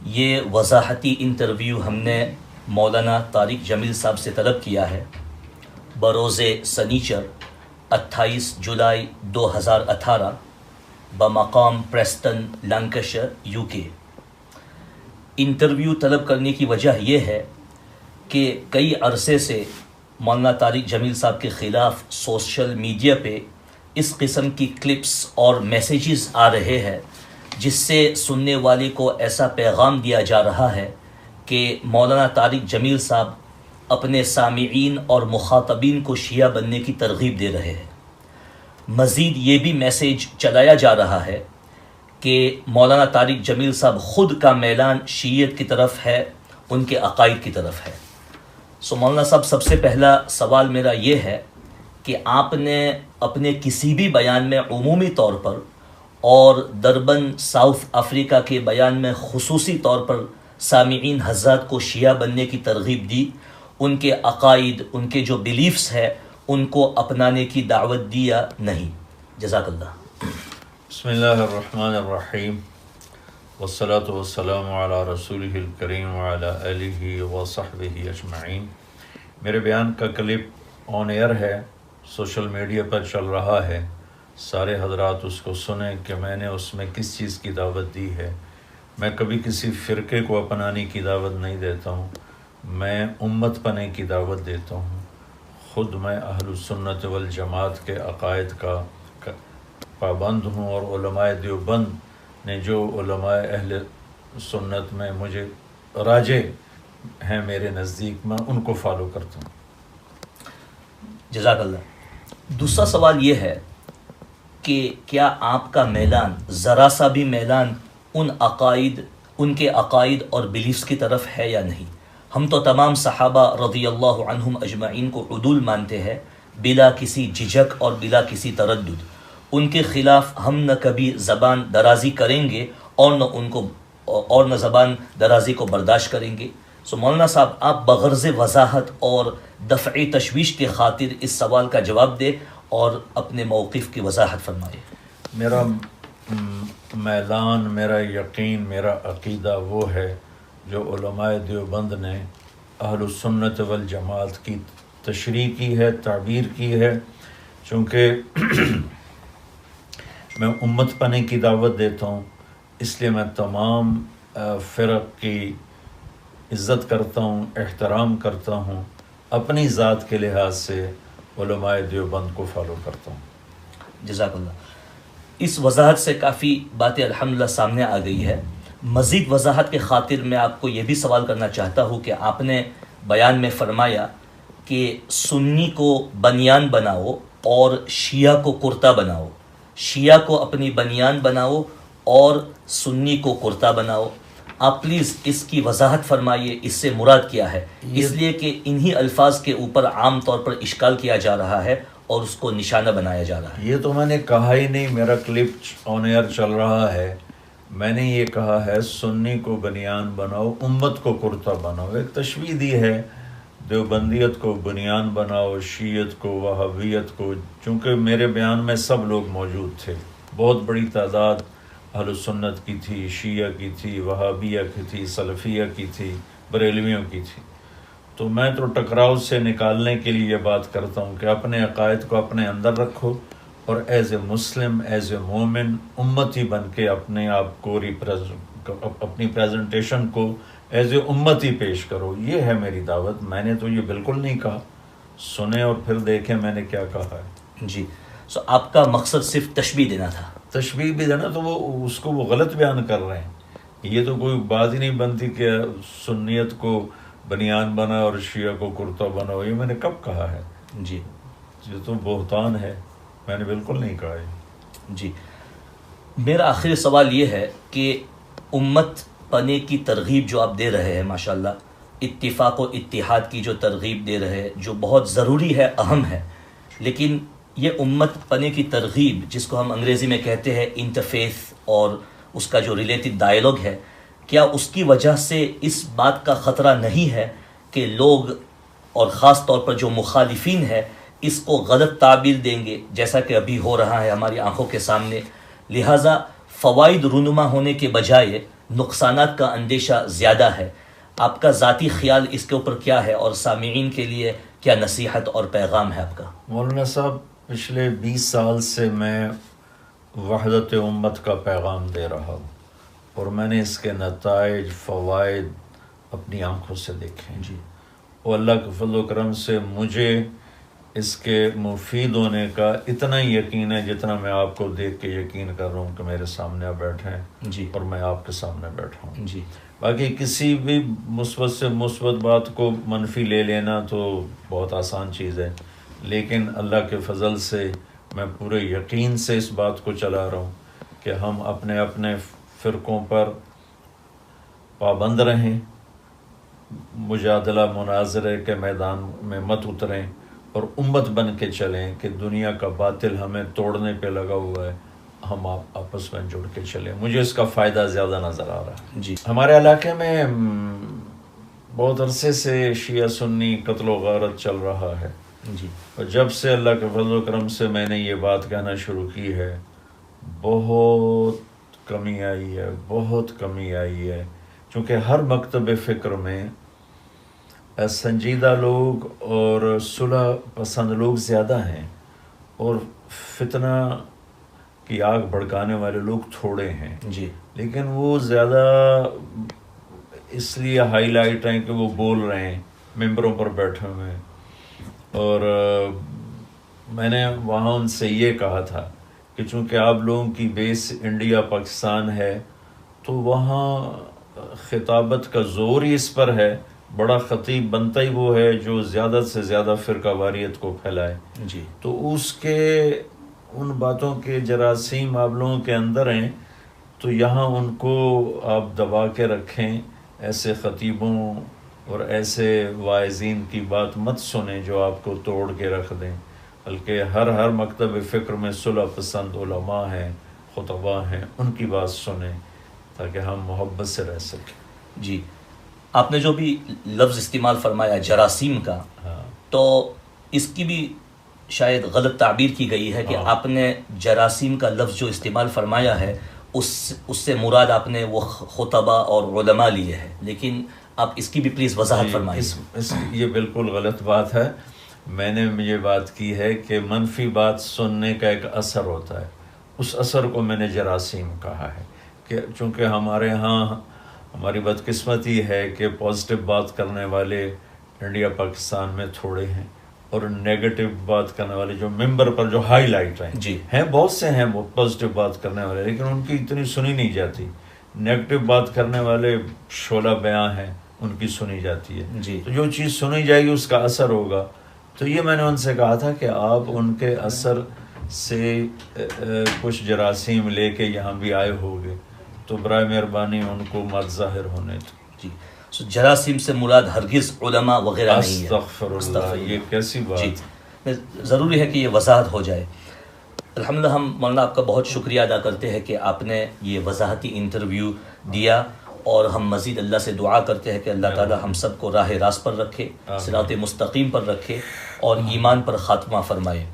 یہ وضاحتی انٹرویو ہم نے مولانا طارق جمیل صاحب سے طلب کیا ہے بروز سنیچر 28 جولائی 2018 بمقام پریسٹن لینکشائر UK۔ انٹرویو طلب کرنے کی وجہ یہ ہے کہ کئی عرصے سے مولانا طارق جمیل صاحب کے خلاف سوشل میڈیا پہ اس قسم کی کلپس اور میسیجز آ رہے ہیں جس سے سننے والے کو ایسا پیغام دیا جا رہا ہے کہ مولانا طارق جمیل صاحب اپنے سامعین اور مخاطبین کو شیعہ بننے کی ترغیب دے رہے ہیں۔ مزید یہ بھی میسیج چلایا جا رہا ہے کہ مولانا طارق جمیل صاحب خود کا میلان شیعیت کی طرف ہے، ان کے عقائد کی طرف ہے۔ مولانا صاحب، سب سے پہلا سوال میرا یہ ہے کہ آپ نے اپنے کسی بھی بیان میں عمومی طور پر اور دربن ساؤتھ افریقہ کے بیان میں خصوصی طور پر سامعین حضرات کو شیعہ بننے کی ترغیب دی، ان کے عقائد، ان کے جو بیلیفز ہے ان کو اپنانے کی دعوت دی یا نہیں؟ جزاک اللہ۔ بسم اللہ الرحمن الرحیم والصلاة والسلام علی رسولہ الکریم وعلی آلہ وصحبہ اجمعین۔ میرے بیان کا کلپ آن ایئر ہے، سوشل میڈیا پر چل رہا ہے، سارے حضرات اس کو سنیں کہ میں نے اس میں کس چیز کی دعوت دی ہے۔ میں کبھی کسی فرقے کو اپنانے کی دعوت نہیں دیتا ہوں، میں امت پنے کی دعوت دیتا ہوں۔ خود میں اہل السنت والجماعت کے عقائد کا پابند ہوں، اور علماء دیوبند نے جو علماء اہل سنت میں مجھے راجع ہیں میرے نزدیک، میں ان کو فالو کرتا ہوں۔ جزاک اللہ۔ دوسرا سوال یہ ہے کہ کیا آپ کا میلان ذرا سا بھی میلان ان کے عقائد اور بلیفز کی طرف ہے یا نہیں؟ ہم تو تمام صحابہ رضی اللہ عنہم اجمعین کو عدول مانتے ہیں، بلا کسی جھجک اور بلا کسی تردد۔ ان کے خلاف ہم نہ کبھی زبان درازی کریں گے اور نہ زبان درازی کو برداشت کریں گے۔ مولانا صاحب، آپ بغرض وضاحت اور دفع تشویش کے خاطر اس سوال کا جواب دیں اور اپنے موقف کی وضاحت فرمائے۔ میرا میلان، میرا یقین، میرا عقیدہ وہ ہے جو علماء دیوبند نے اہل السنت والجماعت کی تشریح کی ہے، تعبیر کی ہے۔ چونکہ میں امت پنے کی دعوت دیتا ہوں، اس لیے میں تمام فرق کی عزت کرتا ہوں، احترام کرتا ہوں، اپنی ذات کے لحاظ سے علماء دیوبند کو فالو کرتا ہوں۔ جزاک اللہ۔ اس وضاحت سے کافی باتیں الحمدللہ سامنے آ گئی ہے۔ مزید وضاحت کے خاطر میں آپ کو یہ بھی سوال کرنا چاہتا ہوں کہ آپ نے بیان میں فرمایا کہ سنی کو بنیان بناؤ اور شیعہ کو کرتا بناؤ، شیعہ کو اپنی بنیان بناؤ اور سنی کو کرتا بناؤ۔ آپ پلیز اس کی وضاحت فرمائیے، اس سے مراد کیا ہے؟ اس لیے کہ انہی الفاظ کے اوپر عام طور پر اشکال کیا جا رہا ہے اور اس کو نشانہ بنایا جا رہا ہے۔ یہ تو میں نے کہا ہی نہیں، میرا کلپ آن ایئر چل رہا ہے۔ میں نے یہ کہا ہے سنی کو بنیان بناؤ، امت کو کرتا بناؤ۔ ایک تشبیہ دی ہے، دیوبندیت کو بنیان بناؤ، شیعت کو، وہابیت کو۔ چونکہ میرے بیان میں سب لوگ موجود تھے، بہت بڑی تعداد اہل السنت کی تھی، شیعہ کی تھی، وہابیہ کی تھی، سلفیہ کی تھی، بریلویوں کی تھی۔ تو میں تو ٹکراؤ سے نکالنے کے لیے یہ بات کرتا ہوں کہ اپنے عقائد کو اپنے اندر رکھو اور as a Muslim, as a مومن، امتی بن کے اپنے آپ کو اپنی پریزنٹیشن کو ایز اے امتی پیش کرو۔ یہ ہے میری دعوت۔ میں نے تو یہ بالکل نہیں کہا، سنیں اور پھر دیکھیں میں نے کیا کہا ہے۔ جی، آپ کا مقصد صرف تشبیہ دینا تھا؟ تشبیہ بھی دینا تو وہ غلط بیان کر رہے ہیں۔ یہ تو کوئی بات ہی نہیں بنتی کہ سنیت کو بنیان بنا اور شیعہ کو کرتا بناؤ۔ یہ میں نے کب کہا ہے؟ جی، یہ تو بہتان ہے، میں نے بالکل نہیں کہا ہے۔ جی، میرا آخری سوال یہ ہے کہ امت پنے کی ترغیب جو آپ دے رہے ہیں، ماشاءاللہ اتفاق و اتحاد کی جو ترغیب دے رہے ہیں، جو بہت ضروری ہے، اہم ہے، لیکن یہ امت پنے کی ترغیب جس کو ہم انگریزی میں کہتے ہیں انٹرفیث اور اس کا جو ریلیٹڈ ڈائیلاگ ہے، کیا اس کی وجہ سے اس بات کا خطرہ نہیں ہے کہ لوگ اور خاص طور پر جو مخالفین ہے اس کو غلط تعبیر دیں گے، جیسا کہ ابھی ہو رہا ہے ہماری آنکھوں کے سامنے؟ لہٰذا فوائد رونما ہونے کے بجائے نقصانات کا اندیشہ زیادہ ہے. آپ کا ذاتی خیال اس کے اوپر کیا ہے اور سامعین کے لیے کیا نصیحت اور پیغام ہے آپ کا؟ مولانا صاحب، پچھلے 20 سال سے میں وحدت امت کا پیغام دے رہا ہوں اور میں نے اس کے نتائج، فوائد اپنی آنکھوں سے دیکھے. جی. اور اللہ کے فضل و کرم سے مجھے اس کے مفید ہونے کا اتنا ہی یقین ہے جتنا میں آپ کو دیکھ کے یقین کر رہا ہوں کہ میرے سامنے آپ بیٹھے ہیں جی. اور میں آپ کے سامنے بیٹھا ہوں. جی. باقی کسی بھی مثبت سے مثبت بات کو منفی لے لینا تو بہت آسان چیز ہے، لیکن اللہ کے فضل سے میں پورے یقین سے اس بات کو چلا رہا ہوں کہ ہم اپنے اپنے فرقوں پر پابند رہیں، مجادلہ مناظرے کے میدان میں مت اتریں اور امت بن کے چلیں کہ دنیا کا باطل ہمیں توڑنے پہ لگا ہوا ہے، ہم آپس میں جڑ کے چلیں. مجھے اس کا فائدہ زیادہ نظر آ رہا ہے. جی. ہمارے علاقے میں بہت عرصے سے شیعہ سنی قتل و غارت چل رہا ہے. جی. اور جب سے اللہ کے فضل و کرم سے میں نے یہ بات کہنا شروع کی ہے، بہت کمی آئی ہے، بہت کمی آئی ہے. چونکہ ہر مکتب فکر میں سنجیدہ لوگ اور صلح پسند لوگ زیادہ ہیں اور فتنہ کی آگ بھڑکانے والے لوگ تھوڑے ہیں. جی. لیکن وہ زیادہ اس لیے ہائی لائٹ ہیں کہ وہ بول رہے ہیں، ممبروں پر بیٹھے ہوئے ہیں. اور میں نے وہاں ان سے یہ کہا تھا کہ چونکہ آپ لوگوں کی بیس انڈیا پاکستان ہے تو وہاں خطابت کا زور ہی اس پر ہے، بڑا خطیب بنتا ہی وہ ہے جو زیادہ سے زیادہ فرقہ واریت کو پھیلائے. جی. تو اس کے ان باتوں کے جراثیم آپ لوگوں کے اندر ہیں، تو یہاں ان کو آپ دبا کے رکھیں. ایسے خطیبوں اور ایسے واعظین کی بات مت سنیں جو آپ کو توڑ کے رکھ دیں، بلکہ ہر مکتب فکر میں صلح پسند علماء ہیں، خطباء ہیں، ان کی بات سنیں تاکہ ہم محبت سے رہ سکیں. جی. آپ نے جو بھی لفظ استعمال فرمایا جراثیم کا، تو اس کی بھی شاید غلط تعبیر کی گئی ہے کہ آپ نے جراثیم کا لفظ جو استعمال فرمایا ہے اس سے مراد آپ نے وہ خطباء اور علماء لیے ہیں، لیکن آپ اس کی بھی پلیز وضاحت فرمائیے. یہ بالکل غلط بات ہے. میں نے یہ بات کی ہے کہ منفی بات سننے کا ایک اثر ہوتا ہے، اس اثر کو میں نے جراثیم کہا ہے کہ چونکہ ہمارے ہاں ہماری بدقسمتی ہے کہ پازیٹیو بات کرنے والے انڈیا پاکستان میں تھوڑے ہیں اور نیگیٹو بات کرنے والے جو ممبر پر جو ہائی لائٹ ہیں بہت سے ہیں وہ پازیٹیو بات کرنے والے، لیکن ان کی اتنی سنی نہیں جاتی. نیگیٹو بات کرنے والے شعلہ بیاں ہیں، ان کی سنی جاتی ہے. جی. تو جو چیز سنی جائے گی اس کا اثر ہوگا. تو یہ میں نے ان سے کہا تھا کہ آپ ان کے اثر سے کچھ جراثیم لے کے یہاں بھی آئے ہوگے تو برائے مہربانی ان کو مت ظاہر ہونے دو. جی. جراثیم سے مراد ہرگز علماء وغیرہ نہیں ہے. استغفر اللہ، یہ کیسی بات. جی. ضروری ہے کہ یہ وضاحت ہو جائے. الحمدللہ ہم مولانا آپ کا بہت شکریہ ادا کرتے ہیں کہ آپ نے یہ وضاحتی انٹرویو دیا، اور ہم مزید اللہ سے دعا کرتے ہیں کہ اللہ تعالی ہم سب کو راہ راست پر رکھے، صراط مستقیم پر رکھے اور ایمان پر خاتمہ فرمائے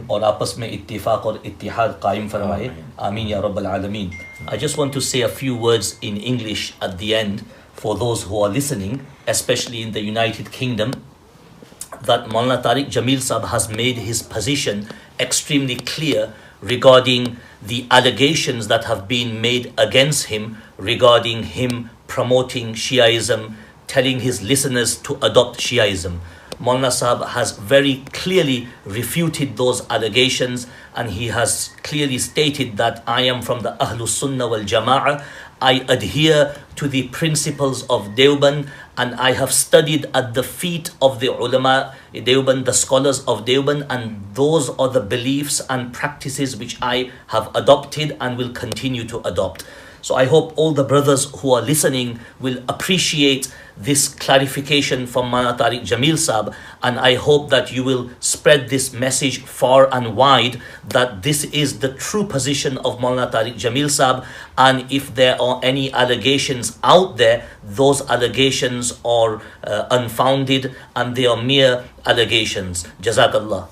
اور آپس میں اتفاق اور اتحاد قائم فرمائے. آمین یا رب العالمین. I just want to say a few words in English at the end for those who are listening, especially in the United Kingdom, that Maulana Tariq Jamil Sahab has made his position extremely clear regarding the allegations that have been made against him regarding him promoting Shiaism, telling his listeners to adopt Shiaism. Maulana Sahab has very clearly refuted those allegations, and he has clearly stated that I am from the Ahlus Sunnah wal Jama'ah. I adhere to the principles of Deoband, and I have studied at the feet of the ulama Deoband, the scholars of Deoband, and those are the beliefs and practices which I have adopted and will continue to adopt. So I hope all the brothers who are listening will appreciate this clarification from Maulana Tariq Jamil Sahab, and I hope that you will spread this message far and wide that this is the true position of Maulana Tariq Jamil Sahab, and if there are any allegations out there, those allegations are unfounded and they are mere allegations. Jazakallah.